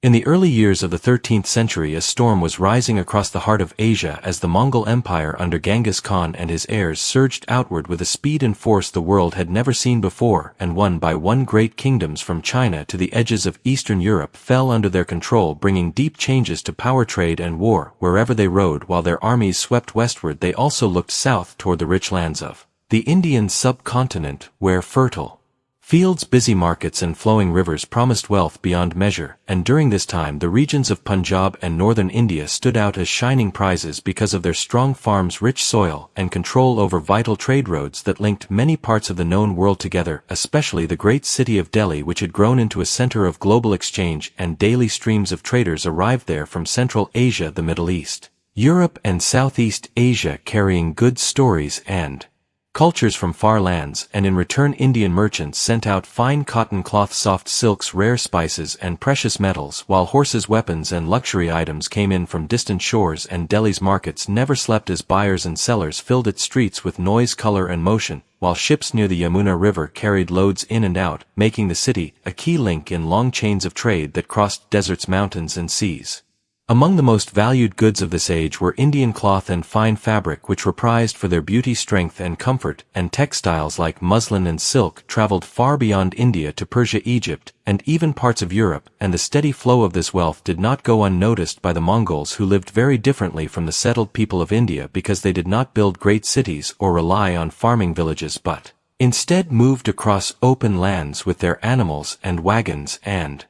In the early years of the 13th century, a storm was rising across the heart of Asia as the Mongol Empire under Genghis Khan and his heirs surged outward with a speed and force the world had never seen before, and one by one great kingdoms from China to the edges of Eastern Europe fell under their control, bringing deep changes to power, trade and war wherever they rode. While their armies swept westward, they also looked south toward the rich lands of the Indian subcontinent, where fertile fields, busy markets and flowing rivers promised wealth beyond measure, and during this time the regions of Punjab and northern India stood out as shining prizes because of their strong farms, rich soil, and control over vital trade roads that linked many parts of the known world together, especially the great city of Delhi, which had grown into a center of global exchange, and daily streams of traders arrived there from Central Asia, the Middle East, Europe and Southeast Asia, carrying goods, stories, and cultures from far lands, and in return Indian merchants sent out fine cotton cloth, soft silks, rare spices and precious metals, while horses, weapons and luxury items came in from distant shores, and Delhi's markets never slept as buyers and sellers filled its streets with noise, color and motion, while ships near the Yamuna River carried loads in and out, making the city a key link in long chains of trade that crossed deserts, mountains and seas. Among the most valued goods of this age were Indian cloth and fine fabric, which were prized for their beauty, strength and comfort, and textiles like muslin and silk traveled far beyond India to Persia, Egypt, and even parts of Europe, and the steady flow of this wealth did not go unnoticed by the Mongols, who lived very differently from the settled people of India because they did not build great cities or rely on farming villages, but instead moved across open lands with their animals and wagons, and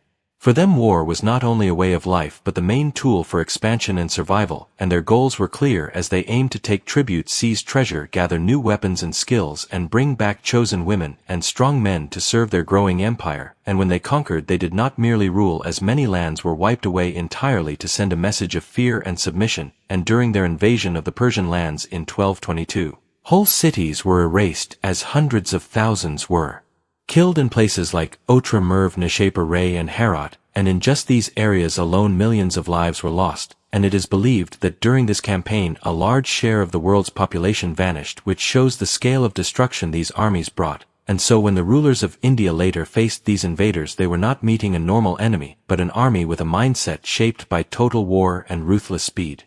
for them war was not only a way of life but the main tool for expansion and survival, and their goals were clear as they aimed to take tribute, seize treasure, gather new weapons and skills, and bring back chosen women and strong men to serve their growing empire. And when they conquered, they did not merely rule, as many lands were wiped away entirely to send a message of fear and submission, and during their invasion of the Persian lands in 1222, whole cities were erased as hundreds of thousands were killed in places like Otra, Merv, Nishapur, Ray and Herat, and in just these areas alone millions of lives were lost, and it is believed that during this campaign a large share of the world's population vanished, which shows the scale of destruction these armies brought. And so when the rulers of India later faced these invaders, they were not meeting a normal enemy, but an army with a mindset shaped by total war and ruthless speed.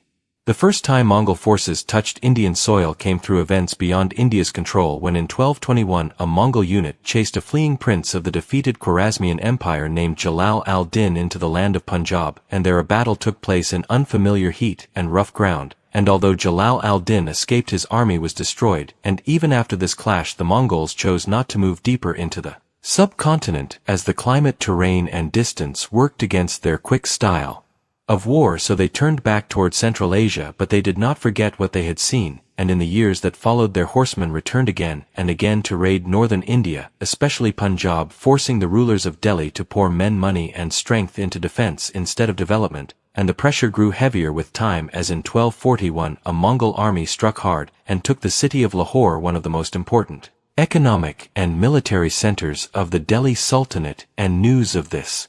The first time Mongol forces touched Indian soil came through events beyond India's control, when in 1221 a Mongol unit chased a fleeing prince of the defeated Khwarezmian Empire named Jalal al-Din into the land of Punjab, and there a battle took place in unfamiliar heat and rough ground, and although Jalal al-Din escaped, his army was destroyed, and even after this clash the Mongols chose not to move deeper into the subcontinent, as the climate, terrain and distance worked against their quick style of war, so they turned back toward Central Asia. But they did not forget what they had seen, and in the years that followed their horsemen returned again and again to raid northern India, especially Punjab, forcing the rulers of Delhi to pour men, money and strength into defense instead of development, and the pressure grew heavier with time, as in 1241 a Mongol army struck hard and took the city of Lahore, one of the most important economic and military centers of the Delhi Sultanate, and news of this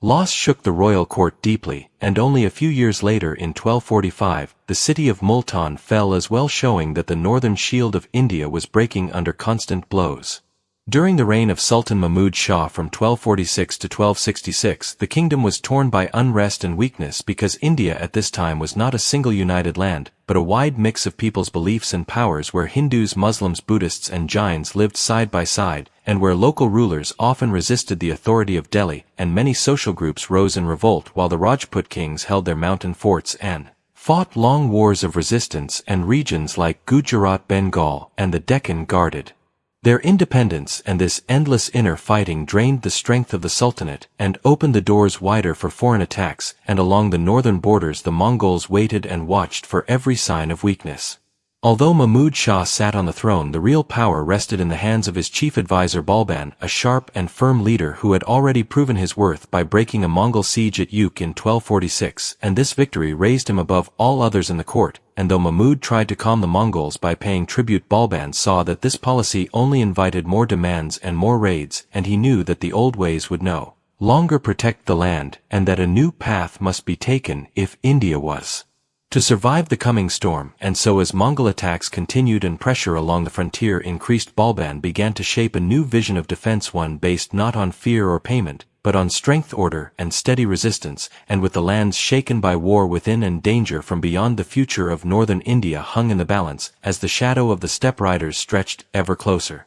loss shook the royal court deeply, and only a few years later in 1245, the city of Multan fell as well, showing that the northern shield of India was breaking under constant blows. During the reign of Sultan Mahmud Shah from 1246 to 1266, the kingdom was torn by unrest and weakness, because India at this time was not a single united land, but a wide mix of people's beliefs and powers, where Hindus, Muslims, Buddhists and Jains lived side by side, and where local rulers often resisted the authority of Delhi, and many social groups rose in revolt, while the Rajput kings held their mountain forts and fought long wars of resistance, and regions like Gujarat, Bengal and the Deccan guarded their independence. And this endless inner fighting drained the strength of the Sultanate and opened the doors wider for foreign attacks, and along the northern borders the Mongols waited and watched for every sign of weakness. Although Mahmud Shah sat on the throne, the real power rested in the hands of his chief advisor Balban, a sharp and firm leader who had already proven his worth by breaking a Mongol siege at Yuk in 1246, and this victory raised him above all others in the court. And though Mahmud tried to calm the Mongols by paying tribute, Balban saw that this policy only invited more demands and more raids, and he knew that the old ways would no longer protect the land, and that a new path must be taken if India was to survive the coming storm. And so as Mongol attacks continued and pressure along the frontier increased, Balban began to shape a new vision of defense, one based not on fear or payment, but on strength, order, and steady resistance, and with the lands shaken by war within and danger from beyond, the future of northern India hung in the balance, as the shadow of the steppe riders stretched ever closer.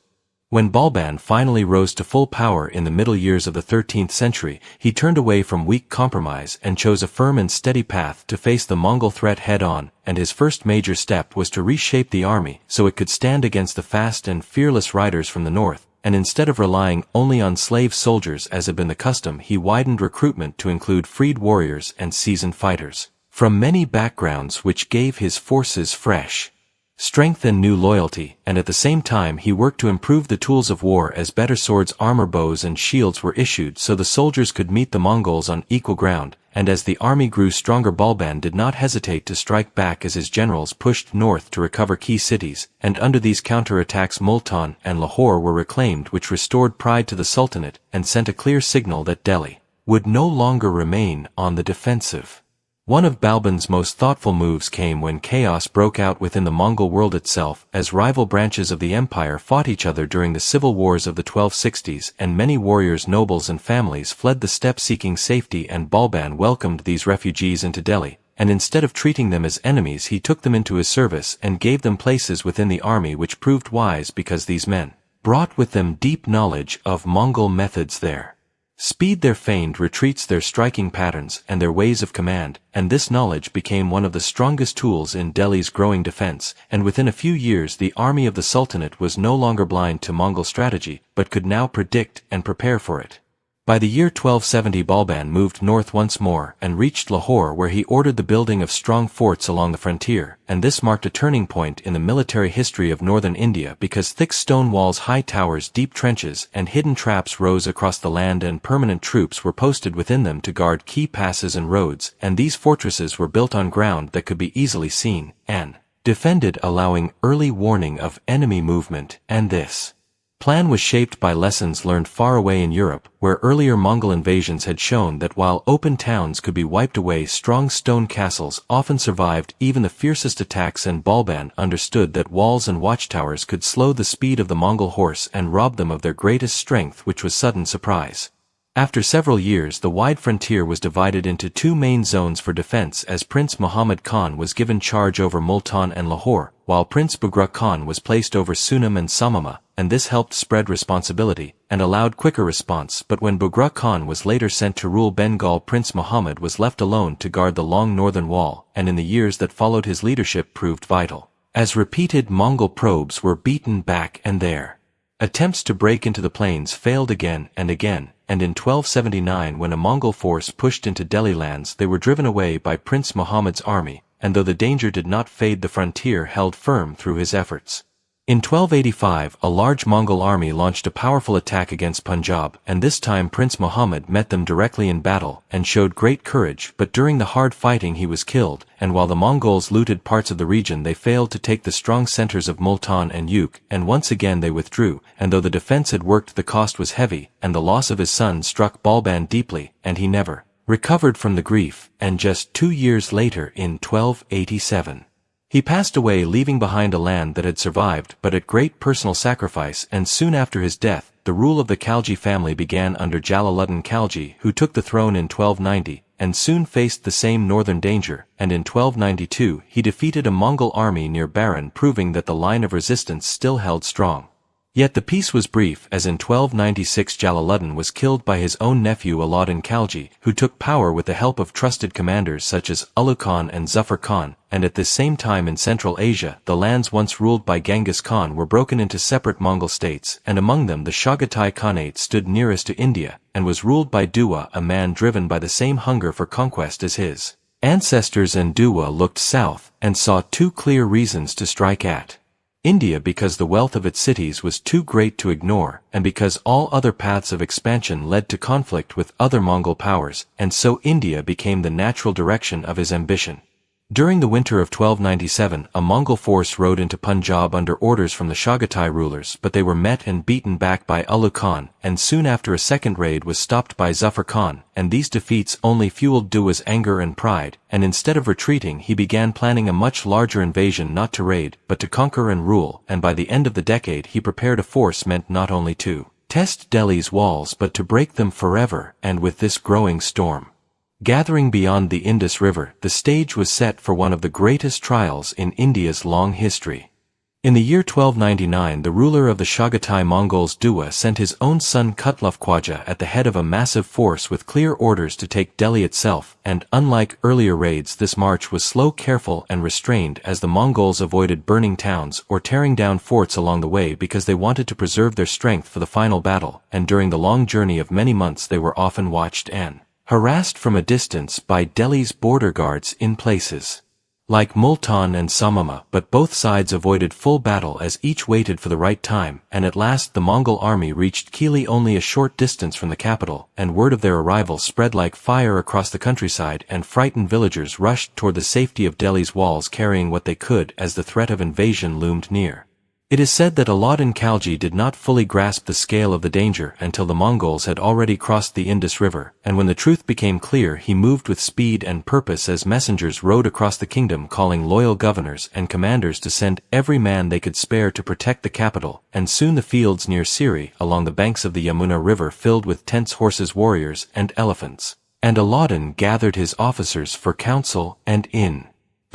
When Balban finally rose to full power in the middle years of the 13th century, he turned away from weak compromise and chose a firm and steady path to face the Mongol threat head-on, and his first major step was to reshape the army so it could stand against the fast and fearless riders from the north, and instead of relying only on slave soldiers as had been the custom, he widened recruitment to include freed warriors and seasoned fighters from many backgrounds, which gave his forces fresh strength and new loyalty, and at the same time he worked to improve the tools of war as better swords, armor, bows, and shields were issued so the soldiers could meet the Mongols on equal ground, and as the army grew stronger, Balban did not hesitate to strike back as his generals pushed north to recover key cities, and under these counterattacks Multan and Lahore were reclaimed, which restored pride to the Sultanate and sent a clear signal that Delhi would no longer remain on the defensive. One of Balban's most thoughtful moves came when chaos broke out within the Mongol world itself, as rival branches of the empire fought each other during the civil wars of the 1260s, and many warriors, nobles, and families fled the steppe seeking safety, and Balban welcomed these refugees into Delhi, and instead of treating them as enemies he took them into his service and gave them places within the army, which proved wise because these men brought with them deep knowledge of Mongol methods, their speed, their feigned retreats, their striking patterns, and their ways of command, and this knowledge became one of the strongest tools in Delhi's growing defense, and within a few years the army of the Sultanate was no longer blind to Mongol strategy, but could now predict and prepare for it. By the year 1270 Balban moved north once more and reached Lahore, where he ordered the building of strong forts along the frontier, and this marked a turning point in the military history of northern India because thick stone walls, high towers, deep trenches, and hidden traps rose across the land, and permanent troops were posted within them to guard key passes and roads, and these fortresses were built on ground that could be easily seen and defended, allowing early warning of enemy movement, and this plan was shaped by lessons learned far away in Europe, where earlier Mongol invasions had shown that while open towns could be wiped away, strong stone castles often survived even the fiercest attacks, and Balban understood that walls and watchtowers could slow the speed of the Mongol horse and rob them of their greatest strength, which was sudden surprise. After several years, the wide frontier was divided into two main zones for defense, as Prince Muhammad Khan was given charge over Multan and Lahore, while Prince Bughra Khan was placed over Sunam and Samama, and this helped spread responsibility and allowed quicker response. But when Bughra Khan was later sent to rule Bengal, Prince Muhammad was left alone to guard the long northern wall, and in the years that followed his leadership proved vital, as repeated Mongol probes were beaten back, and their attempts to break into the plains failed again and again, and in 1279, when a Mongol force pushed into Delhi lands, they were driven away by Prince Muhammad's army, and though the danger did not fade, the frontier held firm through his efforts. In 1285, a large Mongol army launched a powerful attack against Punjab, and this time Prince Muhammad met them directly in battle and showed great courage, but during the hard fighting he was killed, and while the Mongols looted parts of the region, they failed to take the strong centers of Multan and Yuk, and once again they withdrew, and though the defense had worked, the cost was heavy, and the loss of his son struck Balban deeply, and he never recovered from the grief, and just 2 years later, in 1287, he passed away, leaving behind a land that had survived, but at great personal sacrifice, and soon after his death, the rule of the Khalji family began under Jalaluddin Khalji, who took the throne in 1290, and soon faced the same northern danger, and in 1292 he defeated a Mongol army near Baran, proving that the line of resistance still held strong. Yet the peace was brief, as in 1296 Jalaluddin was killed by his own nephew Alauddin Khalji, who took power with the help of trusted commanders such as Ulu Khan and Zafar Khan, and at this same time in Central Asia, the lands once ruled by Genghis Khan were broken into separate Mongol states, and among them the Chagatai Khanate stood nearest to India, and was ruled by Duwa, a man driven by the same hunger for conquest as his ancestors, and Duwa looked south and saw two clear reasons to strike at India, because the wealth of its cities was too great to ignore, and because all other paths of expansion led to conflict with other Mongol powers, and so India became the natural direction of his ambition. During the winter of 1297, a Mongol force rode into Punjab under orders from the Chagatai rulers, but they were met and beaten back by Ulu Khan, and soon after a second raid was stopped by Zafar Khan, and these defeats only fueled Duwa's anger and pride, and instead of retreating he began planning a much larger invasion, not to raid, but to conquer and rule, and by the end of the decade he prepared a force meant not only to test Delhi's walls but to break them forever. And with this growing storm gathering beyond the Indus River, the stage was set for one of the greatest trials in India's long history. In the year 1299, the ruler of the Chagatai Mongols Dua sent his own son Kutluf Khwaja at the head of a massive force with clear orders to take Delhi itself, and unlike earlier raids, this march was slow, careful, and restrained, as the Mongols avoided burning towns or tearing down forts along the way because they wanted to preserve their strength for the final battle, and during the long journey of many months they were often watched and harassed from a distance by Delhi's border guards in places like Multan and Samama, but both sides avoided full battle as each waited for the right time, and at last the Mongol army reached Kili only a short distance from the capital, and word of their arrival spread like fire across the countryside, and frightened villagers rushed toward the safety of Delhi's walls carrying what they could as the threat of invasion loomed near. It is said that Alauddin Khalji did not fully grasp the scale of the danger until the Mongols had already crossed the Indus River, and when the truth became clear he moved with speed and purpose as messengers rode across the kingdom calling loyal governors and commanders to send every man they could spare to protect the capital, and soon the fields near Siri along the banks of the Yamuna River filled with tents, horses, warriors, and elephants. And Alauddin gathered his officers for council, and in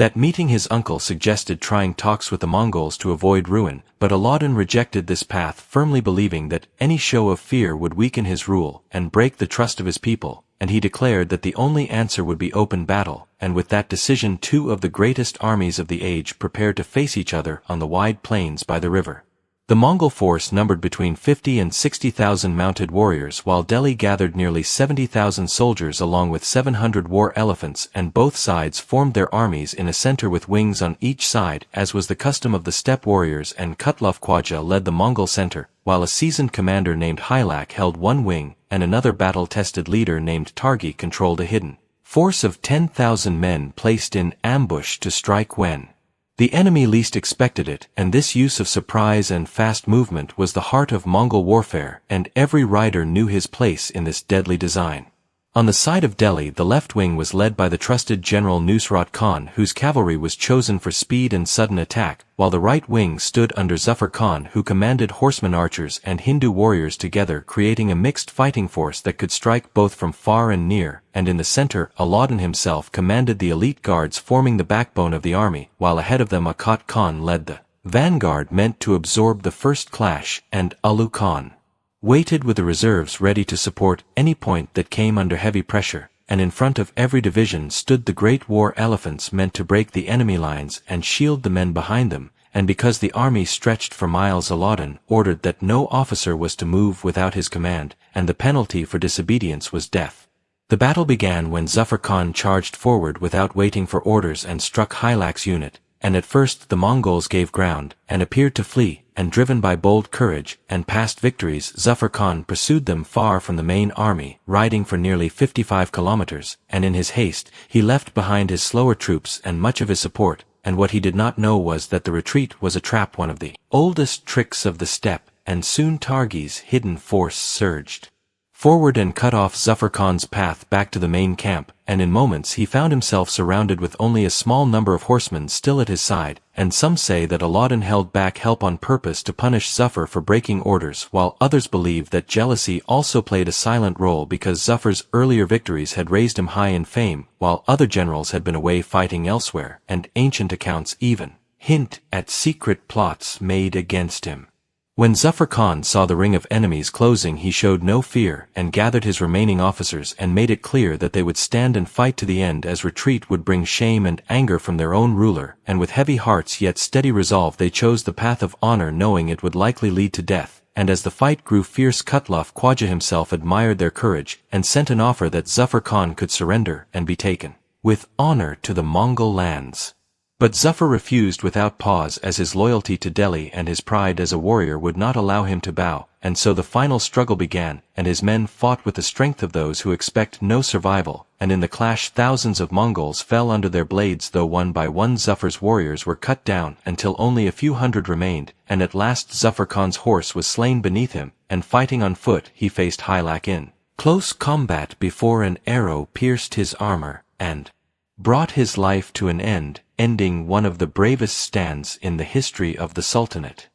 that meeting his uncle suggested trying talks with the Mongols to avoid ruin, but Alauddin rejected this path, firmly believing that any show of fear would weaken his rule and break the trust of his people, and he declared that the only answer would be open battle, and with that decision two of the greatest armies of the age prepared to face each other on the wide plains by the river. The Mongol force numbered between 50 and 60,000 mounted warriors, while Delhi gathered nearly 70,000 soldiers along with 700 war elephants, and both sides formed their armies in a center with wings on each side, as was the custom of the steppe warriors, and Kutluf Khwaja led the Mongol center, while a seasoned commander named Hylak held one wing, and another battle-tested leader named Targi controlled a hidden force of 10,000 men placed in ambush to strike when the enemy least expected it, and this use of surprise and fast movement was the heart of Mongol warfare, and every rider knew his place in this deadly design. On the side of Delhi, the left wing was led by the trusted General Nusrat Khan, whose cavalry was chosen for speed and sudden attack, while the right wing stood under Zafar Khan, who commanded horsemen, archers, and Hindu warriors together, creating a mixed fighting force that could strike both from far and near, and in the center, Alauddin himself commanded the elite guards forming the backbone of the army, while ahead of them Akat Khan led the vanguard meant to absorb the first clash, and Alu Khan waited with the reserves ready to support any point that came under heavy pressure, and in front of every division stood the great war elephants meant to break the enemy lines and shield the men behind them, and because the army stretched for miles, Alauddin ordered that no officer was to move without his command, and the penalty for disobedience was death. The battle began when Zafar Khan charged forward without waiting for orders and struck Hylak's unit, and at first the Mongols gave ground, and appeared to flee, and driven by bold courage and past victories, Zafar Khan pursued them far from the main army, riding for nearly 55 kilometers, and in his haste, he left behind his slower troops and much of his support, and what he did not know was that the retreat was a trap, one of the oldest tricks of the steppe, and soon Targi's hidden force surged forward and cut off Zafar Khan's path back to the main camp, and in moments he found himself surrounded with only a small number of horsemen still at his side, and some say that Alauddin held back help on purpose to punish Zafar for breaking orders, while others believe that jealousy also played a silent role because Zafar's earlier victories had raised him high in fame, while other generals had been away fighting elsewhere, and ancient accounts even hint at secret plots made against him. When Zafar Khan saw the ring of enemies closing, he showed no fear and gathered his remaining officers and made it clear that they would stand and fight to the end, as retreat would bring shame and anger from their own ruler, and with heavy hearts yet steady resolve they chose the path of honor, knowing it would likely lead to death, and as the fight grew fierce, Kutluf Khwaja himself admired their courage and sent an offer that Zafar Khan could surrender and be taken with honor to the Mongol lands. But Zafar refused without pause, as his loyalty to Delhi and his pride as a warrior would not allow him to bow, and so the final struggle began, and his men fought with the strength of those who expect no survival, and in the clash thousands of Mongols fell under their blades, though one by one Zafar's warriors were cut down until only a few hundred remained, and at last Zafar Khan's horse was slain beneath him, and fighting on foot he faced Hylak in close combat before an arrow pierced his armor, and brought his life to an end, ending one of the bravest stands in the history of the Sultanate.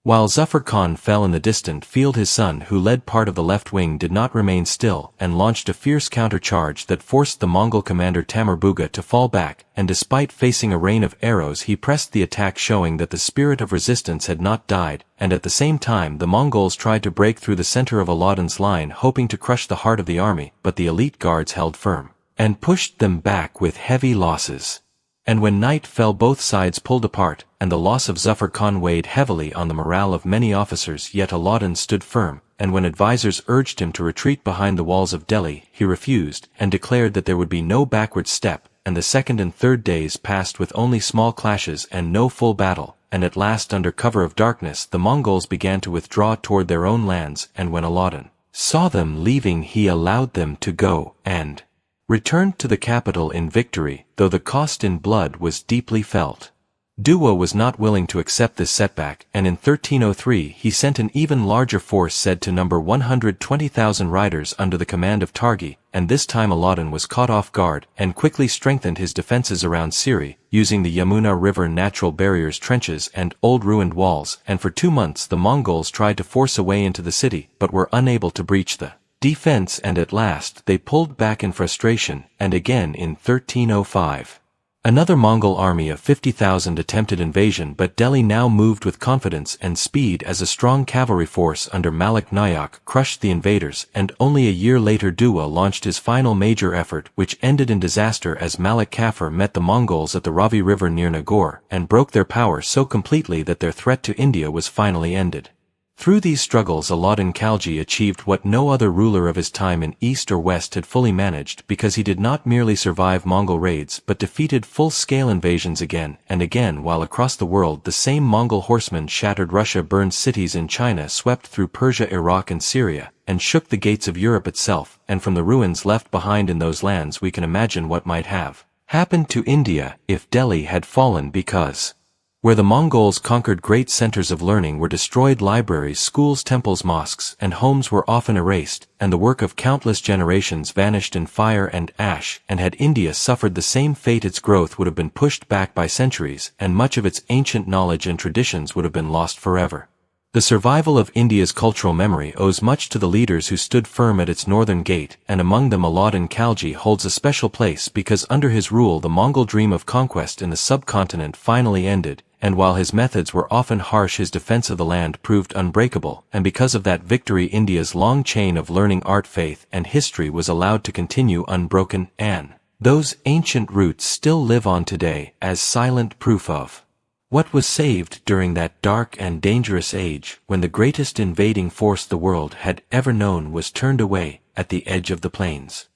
While Zafar Khan fell in the distant field, his son, who led part of the left wing, did not remain still and launched a fierce countercharge that forced the Mongol commander Tamur Buga to fall back, and despite facing a rain of arrows he pressed the attack, showing that the spirit of resistance had not died, and at the same time the Mongols tried to break through the center of Aladdin's line, hoping to crush the heart of the army, but the elite guards held firm and pushed them back with heavy losses. And when night fell, both sides pulled apart, and the loss of Zafar Khan weighed heavily on the morale of many officers, yet Aladdin stood firm, and when advisors urged him to retreat behind the walls of Delhi, he refused, and declared that there would be no backward step, and the second and third days passed with only small clashes and no full battle, and at last, under cover of darkness, the Mongols began to withdraw toward their own lands, and when Aladdin saw them leaving, he allowed them to go, and returned to the capital in victory, though the cost in blood was deeply felt. Duwa was not willing to accept this setback, and in 1303 he sent an even larger force, said to number 120,000 riders, under the command of Targi, and this time Aladdin was caught off guard, and quickly strengthened his defenses around Siri, using the Yamuna River natural barriers, trenches, and old ruined walls, and for 2 months the Mongols tried to force a way into the city, but were unable to breach the defense, and at last they pulled back in frustration, and again in 1305. Another Mongol army of 50,000 attempted invasion, but Delhi now moved with confidence and speed as a strong cavalry force under Malik Nayak crushed the invaders, and only a year later Duwa launched his final major effort, which ended in disaster as Malik Kafur met the Mongols at the Ravi River near Nagaur, and broke their power so completely that their threat to India was finally ended. Through these struggles Aladdin Khalji achieved what no other ruler of his time in East or West had fully managed, because he did not merely survive Mongol raids but defeated full-scale invasions again and again, while across the world the same Mongol horsemen shattered Russia, burned cities in China, swept through Persia, Iraq and Syria, and shook the gates of Europe itself, and from the ruins left behind in those lands we can imagine what might have happened to India if Delhi had fallen, because where the Mongols conquered, great centers of learning were destroyed, libraries, schools, temples, mosques, and homes were often erased, and the work of countless generations vanished in fire and ash, and had India suffered the same fate, its growth would have been pushed back by centuries, and much of its ancient knowledge and traditions would have been lost forever. The survival of India's cultural memory owes much to the leaders who stood firm at its northern gate, and among them Aladdin Khalji holds a special place because under his rule the Mongol dream of conquest in the subcontinent finally ended, and while his methods were often harsh, his defense of the land proved unbreakable, and because of that victory India's long chain of learning, art, faith, and history was allowed to continue unbroken, and those ancient roots still live on today as silent proof of what was saved during that dark and dangerous age when the greatest invading force the world had ever known was turned away at the edge of the plains.